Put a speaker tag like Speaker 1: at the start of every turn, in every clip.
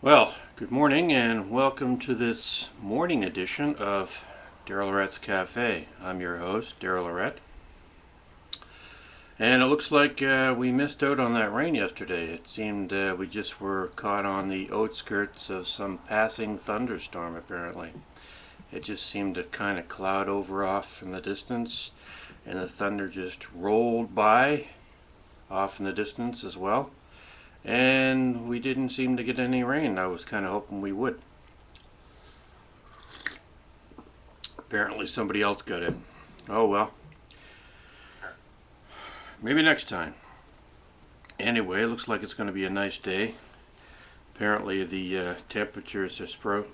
Speaker 1: Well, good morning and welcome to this morning edition of Daryllorette's Cafe. I'm your host, Darylorette. And it looks like we missed out on that rain yesterday. It seemed we just were caught on the outskirts of some passing thunderstorm, apparently. It just seemed to kind of cloud over off in the distance, and the thunder just rolled by off in the distance as well. And we didn't seem to get any rain. I was kind of hoping we would. Apparently somebody else got it. Oh well. Maybe next time. Anyway, it looks like it's going to be a nice day. Apparently the temperatures are supposed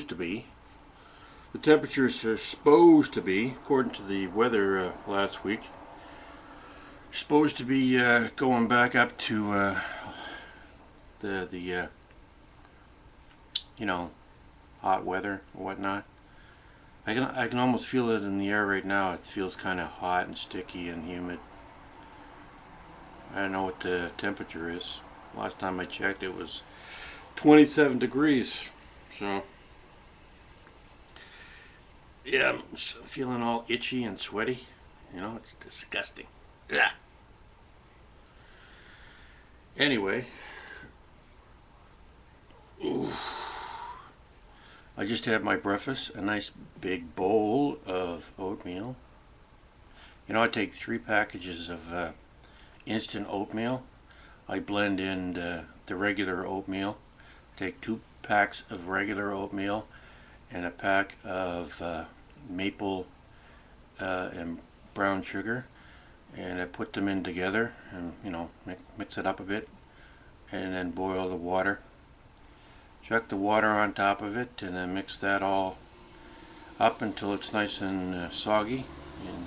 Speaker 1: to be. The temperatures are supposed to be, according to the weather last week, supposed to be going back up to the hot weather or whatnot. I can almost feel it in the air right now. It feels kind of hot and sticky and humid. I don't know what the temperature is. Last time I checked, it was 27 degrees. So yeah, I'm feeling all itchy and sweaty. It's disgusting. Yeah. Anyway, ooh. I just had my breakfast, a nice big bowl of oatmeal. I take 3 packages of instant oatmeal. I blend in the regular oatmeal. Take 2 packs of regular oatmeal and a pack of maple and brown sugar, and I put them in together and mix it up a bit, and then boil the water. Chuck the water on top of it and then mix that all up until it's nice and soggy. And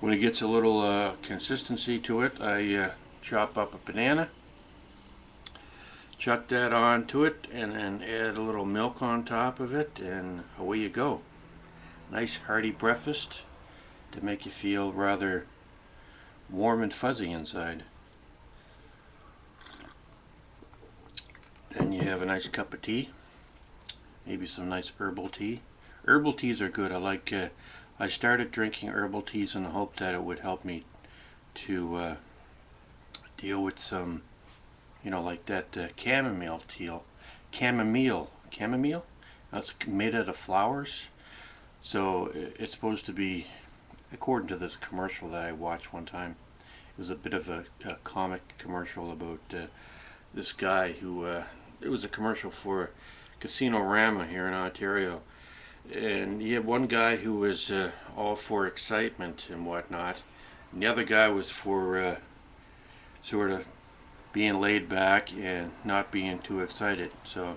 Speaker 1: when it gets a little consistency to it, I chop up a banana, chuck that onto it, and then add a little milk on top of it, and away you go. Nice hearty breakfast to make you feel rather warm and fuzzy inside. Then you have a nice cup of tea, maybe some nice herbal tea. Herbal teas are good. I started drinking herbal teas in the hope that it would help me to deal with some, like that chamomile tea. Chamomile? That's made out of flowers. So it's supposed to be, according to this commercial that I watched one time, it was a bit of a comic commercial about this guy who, it was a commercial for Casino Rama here in Ontario. And you had one guy who was all for excitement and whatnot, and the other guy was for sort of being laid back and not being too excited. So,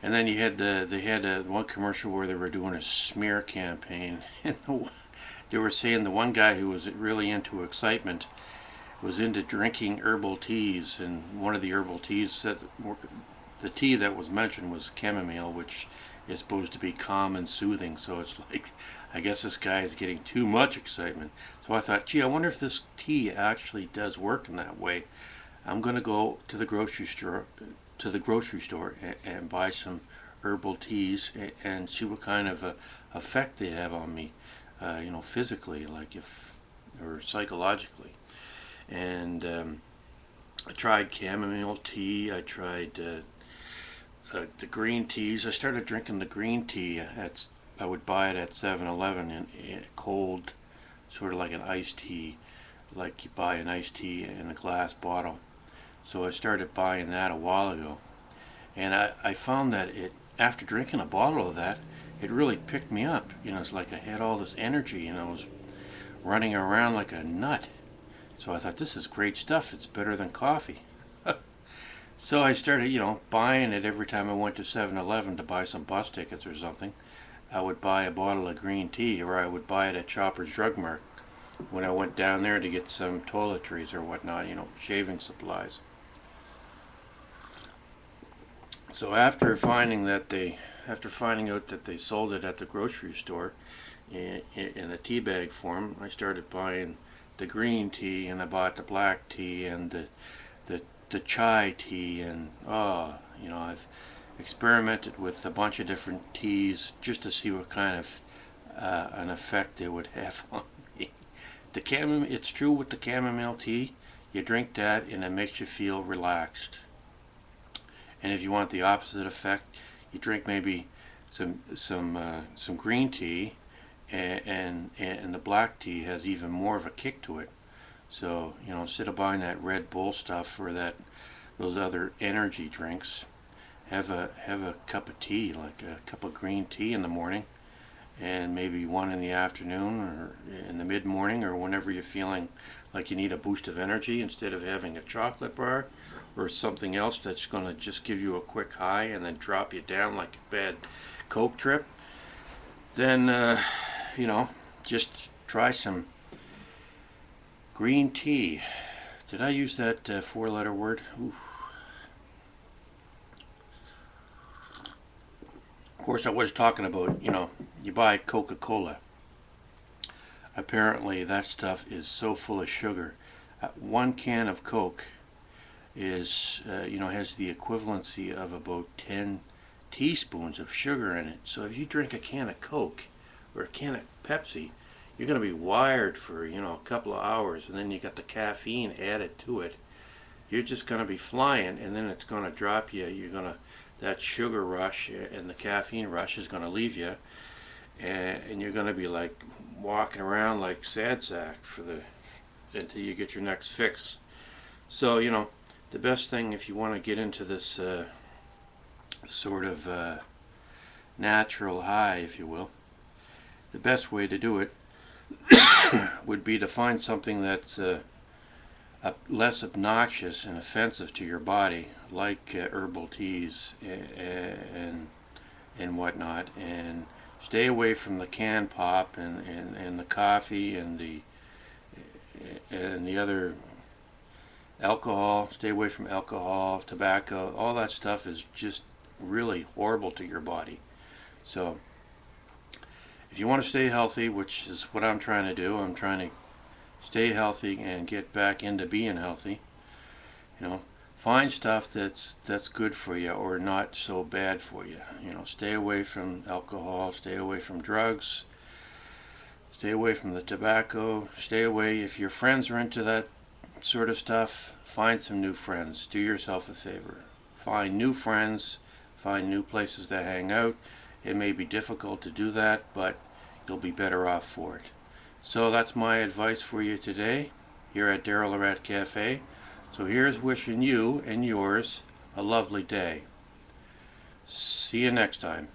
Speaker 1: and then you had they had one commercial where they were doing a smear campaign, and they were saying the one guy who was really into excitement was into drinking herbal teas, and one of the herbal teas that the tea that was mentioned was chamomile, which is supposed to be calm and soothing. So it's like, I guess this guy is getting too much excitement. So I thought, gee, I wonder if this tea actually does work in that way. I'm going to go to the grocery store and buy some herbal teas and see what kind of effect they have on me, physically, or psychologically. And I tried chamomile tea. I tried the green teas. I started drinking the green tea. I would buy it at 7-Eleven in cold, sort of like an iced tea, like you buy an iced tea in a glass bottle. So I started buying that a while ago, and I found that after drinking a bottle of that, it really picked me up. It's like I had all this energy, and I was running around like a nut. So I thought, this is great stuff. It's better than coffee. So I started, buying it every time I went to 7-Eleven to buy some bus tickets or something. I would buy a bottle of green tea, or I would buy it at Chopper's Drug Mart when I went down there to get some toiletries or whatnot, shaving supplies. So after finding out that they sold it at the grocery store in a tea bag form, I started buying the green tea, and I bought the black tea, and the chai tea, and you know, I've experimented with a bunch of different teas just to see what kind of an effect they would have on me. The chamomile, it's true with the chamomile tea, you drink that and it makes you feel relaxed. And if you want the opposite effect, you drink maybe some green tea, and the black tea has even more of a kick to it. So, you know, instead of buying that Red Bull stuff or those other energy drinks, have a cup of tea, like a cup of green tea in the morning, and maybe one in the afternoon or in the mid-morning, or whenever you're feeling like you need a boost of energy, instead of having a chocolate bar or something else that's going to just give you a quick high and then drop you down like a bad Coke trip. Then you know, just try some green tea. Did I use that four-letter word? Ooh. Of course, I was talking about, you know, you buy Coca-Cola. Apparently that stuff is so full of sugar. One can of Coke is, you know, has the equivalency of about 10 teaspoons of sugar in it. So if you drink a can of Coke or a can of Pepsi, you're going to be wired for, you know, a couple of hours, and then you got the caffeine added to it. You're just going to be flying, and then it's going to drop you. You're going to, that sugar rush and the caffeine rush is going to leave you, and you're going to be like walking around like sad sack until you get your next fix. So, you know, the best thing if you want to get into this sort of natural high, if you will, the best way to do it would be to find something that's less obnoxious and offensive to your body, like herbal teas and whatnot, and stay away from the canned pop and the coffee and the other alcohol. Stay away from alcohol, tobacco. All that stuff is just really horrible to your body. So if you want to stay healthy, which is what I'm trying to do, I'm trying to stay healthy and get back into being healthy. You know, find stuff that's good for you or not so bad for you. You know, stay away from alcohol, stay away from drugs, stay away from the tobacco, stay away, if your friends are into that sort of stuff, find some new friends. Do yourself a favor. Find new friends, find new places to hang out. It may be difficult to do that, but you'll be better off for it. So that's my advice for you today here at Lorette Cafe. So here's wishing you and yours a lovely day. See you next time.